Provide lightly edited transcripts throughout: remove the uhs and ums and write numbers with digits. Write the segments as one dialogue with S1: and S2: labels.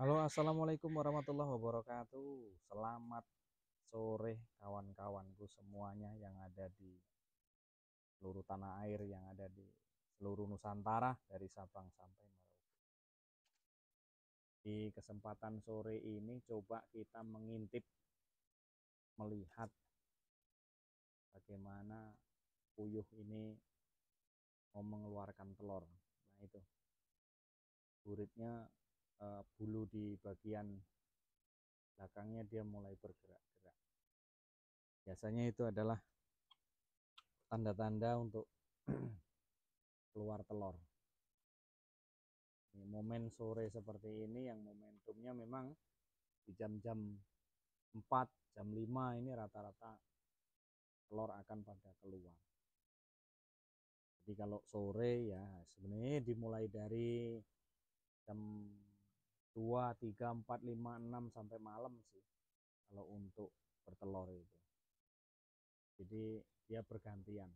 S1: Halo, assalamualaikum warahmatullahi wabarakatuh. Selamat sore kawan-kawanku semuanya yang ada di seluruh tanah air, yang ada di seluruh Nusantara dari Sabang sampai Merauke. Di kesempatan sore ini coba kita mengintip, melihat bagaimana puyuh ini mau mengeluarkan telur. Nah itu buritnya, bulu di bagian belakangnya dia mulai bergerak-gerak. Biasanya itu adalah tanda-tanda untuk keluar telur. Ini momen sore seperti ini yang momentumnya memang di jam-jam 4, jam 5 ini rata-rata telur akan pada keluar. Jadi kalau sore ya sebenarnya dimulai dari jam 2, 3, 4, 5, 6 sampai malam sih kalau untuk bertelur itu. Jadi dia bergantian.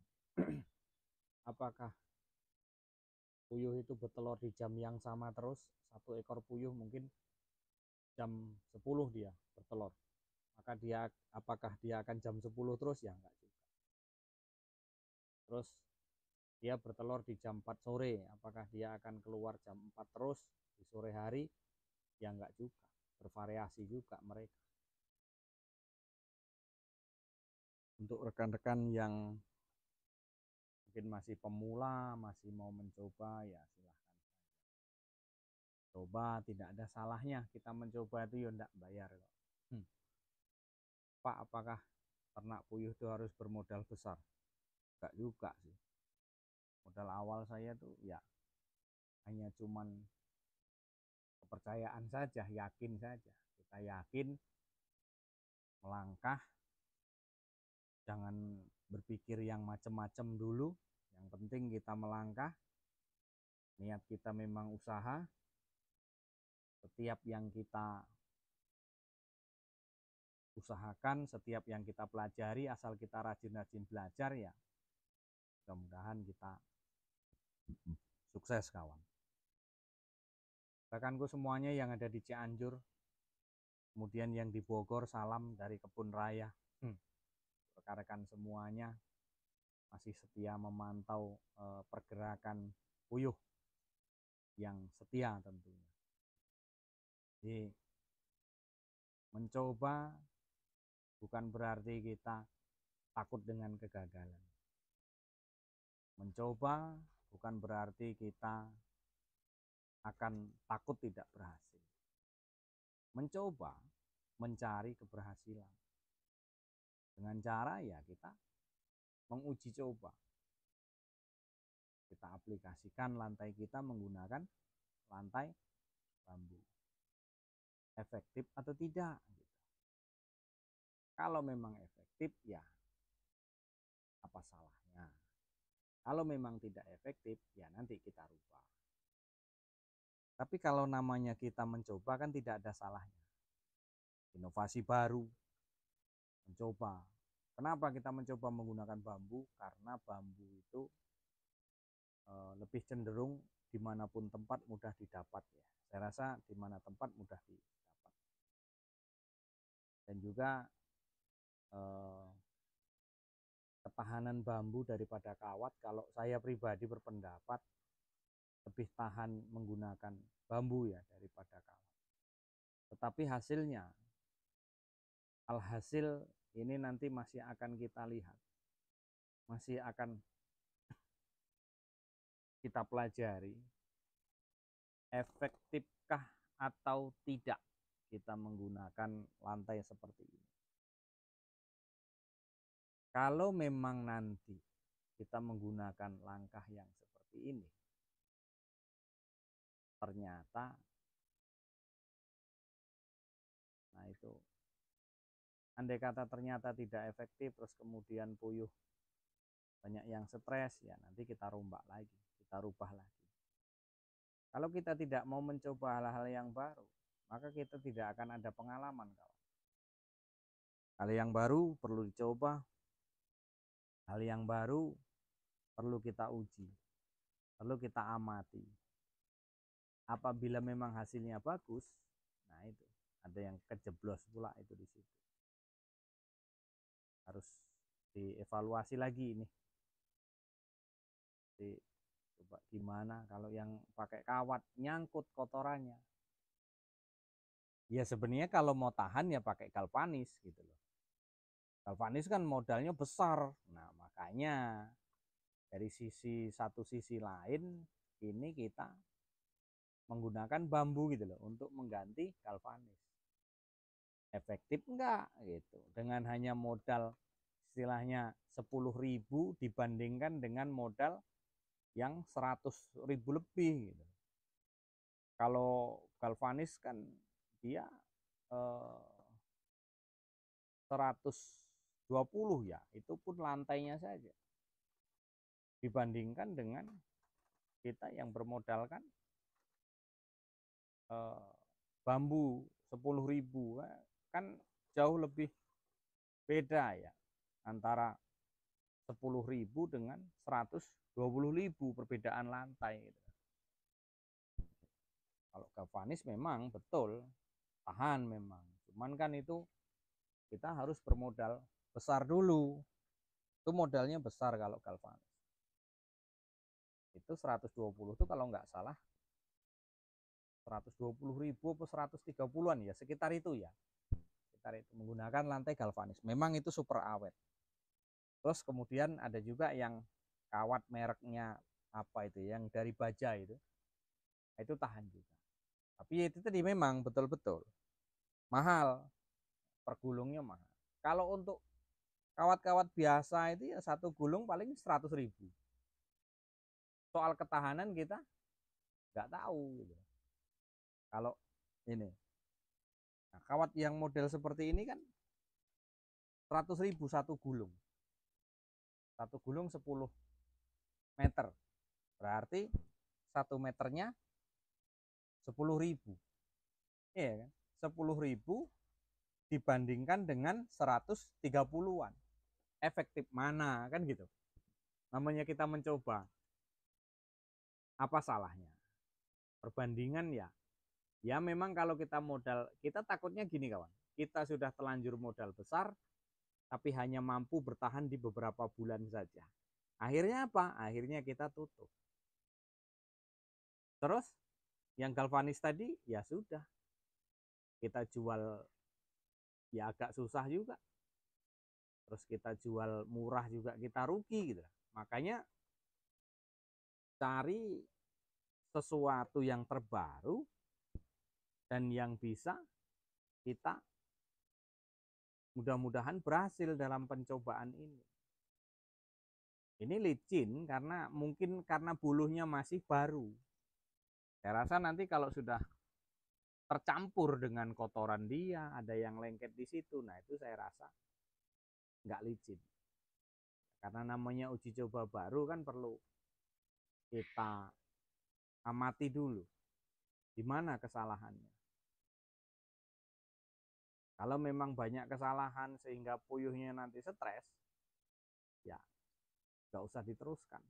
S1: Apakah puyuh itu bertelur di jam yang sama terus? Satu ekor puyuh mungkin jam 10 dia bertelur. Maka apakah dia akan jam 10 terus? Ya enggak juga. Terus dia bertelur di jam 4 sore, apakah dia akan keluar jam 4 terus di sore hari? Ya enggak juga, bervariasi juga mereka. Untuk rekan-rekan yang mungkin masih pemula, masih mau mencoba, ya silahkan coba. Tidak ada salahnya kita mencoba, itu ya enggak bayar kok. Pak, apakah ternak puyuh itu harus bermodal besar? Enggak juga sih. Modal awal saya tuh ya hanya cuman kepercayaan saja, yakin saja. Kita yakin melangkah, jangan berpikir yang macam-macam dulu. Yang penting kita melangkah, niat kita memang usaha. Setiap yang kita usahakan, setiap yang kita pelajari, asal kita rajin-rajin belajar, ya mudah-mudahan kita sukses kawan. Rekanku semuanya yang ada di Cianjur, kemudian yang di Bogor, salam dari Kebun Raya. Rekan-rekan semuanya masih setia memantau pergerakan puyuh yang setia tentunya. Jadi mencoba bukan berarti kita takut dengan kegagalan. Mencoba bukan berarti kita akan takut tidak berhasil. Mencoba mencari keberhasilan dengan cara ya kita menguji coba. Kita aplikasikan lantai kita menggunakan lantai bambu. Efektif atau tidak? Kalau memang efektif, ya apa salahnya? Kalau memang tidak efektif, ya nanti kita rubah. Tapi kalau namanya kita mencoba kan tidak ada salahnya. Inovasi baru, mencoba. Kenapa kita mencoba menggunakan bambu? Karena bambu itu lebih cenderung dimanapun tempat mudah didapat ya. Saya rasa di mana tempat mudah didapat. Dan juga ketahanan bambu daripada kawat, kalau saya pribadi berpendapat lebih tahan menggunakan bambu ya daripada kawat. Tetapi hasilnya, alhasil ini nanti masih akan kita lihat, masih akan kita pelajari, efektifkah atau tidak kita menggunakan lantai seperti ini. Kalau memang nanti kita menggunakan langkah yang seperti ini, ternyata, nah itu, andai kata ternyata tidak efektif, terus kemudian puyuh banyak yang stres, ya nanti kita rombak lagi, kita rubah lagi. Kalau kita tidak mau mencoba hal-hal yang baru, maka kita tidak akan ada pengalaman, kawan. Hal yang baru perlu dicoba, hal yang baru perlu kita uji, perlu kita amati. Apabila memang hasilnya bagus, itu ada yang kejeblos pula itu di situ. Harus dievaluasi lagi ini. Jadi, coba gimana kalau yang pakai kawat nyangkut kotorannya. Ya sebenarnya kalau mau tahan ya pakai galvanis gitu loh. Galvanis kan modalnya besar. Nah, makanya dari satu sisi lain ini kita menggunakan bambu gitu loh untuk mengganti galvanis. Efektif enggak gitu. Dengan hanya modal istilahnya 10.000 dibandingkan dengan modal yang 100.000 lebih gitu. Kalau galvanis kan dia 120 ya, itu pun lantainya saja. Dibandingkan dengan kita yang bermodalkan bambu 10.000 kan jauh lebih beda ya antara 10.000 dengan 120.000 perbedaan lantai gitu. Kalau galvanis memang betul tahan memang, cuman kan itu kita harus bermodal besar dulu. Itu modalnya besar kalau galvanis. Itu 120 itu kalau nggak salah 120.000 atau 130-an ya, sekitar itu ya. Sekitar itu menggunakan lantai galvanis. Memang itu super awet. Terus kemudian ada juga yang kawat mereknya apa itu yang dari baja itu tahan juga. Tapi itu tadi memang betul-betul mahal, per gulungnya mahal. Kalau untuk kawat-kawat biasa itu ya satu gulung paling 100.000. Soal ketahanan kita nggak tahu gitu. Kalau ini, nah, kawat yang model seperti ini kan 100.000 satu gulung. Satu gulung 10 meter. Berarti 1 meternya 10.000. Iya kan? 10.000 dibandingkan dengan 130-an. Efektif mana kan gitu. Namanya kita mencoba. Apa salahnya? Perbandingan ya. Ya memang kalau kita modal, kita takutnya gini kawan. Kita sudah telanjur modal besar, tapi hanya mampu bertahan di beberapa bulan saja. Akhirnya apa? Akhirnya kita tutup. Terus yang galvanis tadi ya sudah. Kita jual ya agak susah juga. Terus kita jual murah juga kita rugi gitu. Makanya cari sesuatu yang terbaru dan yang bisa kita mudah-mudahan berhasil dalam pencobaan ini. Ini licin karena mungkin karena bulunya masih baru. Saya rasa nanti kalau sudah tercampur dengan kotoran dia, ada yang lengket di situ, nah itu saya rasa nggak licin. Karena namanya uji coba baru kan perlu kita amati dulu di mana kesalahannya. Kalau memang banyak kesalahan sehingga puyuhnya nanti stres, ya nggak usah diteruskan.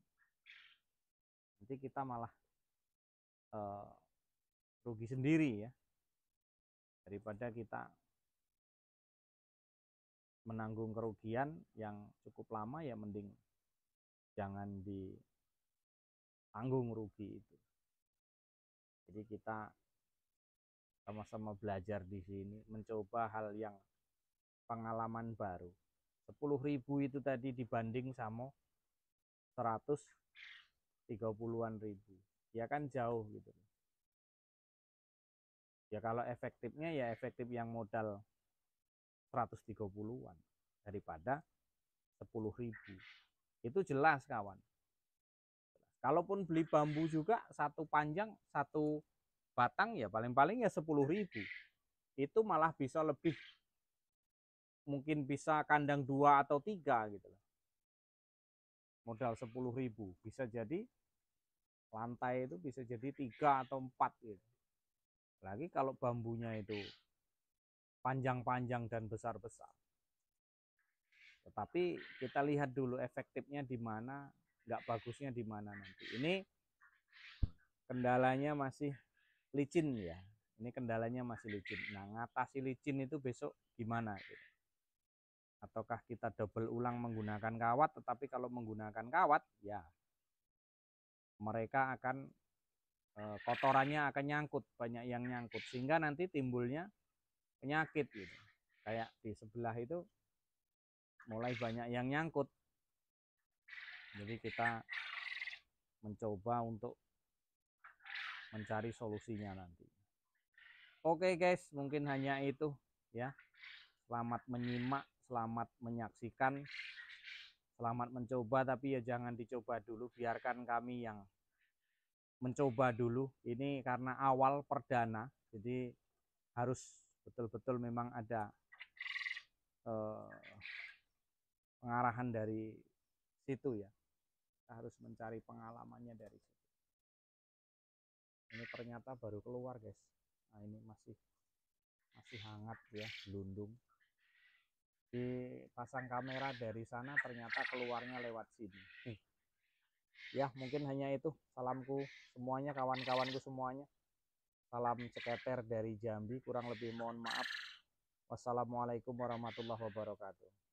S1: Nanti kita malah rugi sendiri ya. Daripada kita menanggung kerugian yang cukup lama, ya mending jangan ditanggung rugi itu. Jadi kita sama-sama belajar di sini, mencoba hal yang pengalaman baru. 10.000 itu tadi dibanding sama 130-an ribu. Ya kan jauh gitu. Ya kalau efektifnya ya efektif yang modal 130-an daripada 10.000. Itu jelas kawan. Kalaupun beli bambu juga satu panjang, satu batang ya paling-paling ya 10.000. Itu malah bisa lebih, mungkin bisa kandang 2 atau 3 gitu. Modal 10.000 bisa jadi lantai itu bisa jadi 3 atau 4 gitu. Lagi kalau bambunya itu panjang-panjang dan besar-besar. Tetapi kita lihat dulu efektifnya di mana, nggak bagusnya di mana nanti. Ini kendalanya masih licin ya. Ini kendalanya masih licin. Nah, ngatasi licin itu besok gimana gitu. Ataukah kita double ulang menggunakan kawat, tetapi kalau menggunakan kawat ya mereka akan kotorannya akan nyangkut, banyak yang nyangkut sehingga nanti timbulnya penyakit gitu. Kayak di sebelah itu mulai banyak yang nyangkut. Jadi kita mencoba untuk mencari solusinya nanti. Oke guys, mungkin hanya itu ya. Selamat menyimak, selamat menyaksikan, selamat mencoba, tapi ya jangan dicoba dulu, biarkan kami yang mencoba dulu. Ini karena awal perdana, jadi harus betul-betul memang ada pengarahan dari situ ya. Kita harus mencari pengalamannya dari situ. Ini ternyata baru keluar guys. Nah ini masih hangat ya, gelundung. Dipasang kamera dari sana ternyata keluarnya lewat sini. Ya mungkin hanya itu. Salamku semuanya, kawan-kawanku semuanya. Salam ceketer dari Jambi, kurang lebih mohon maaf. Wassalamualaikum warahmatullahi wabarakatuh.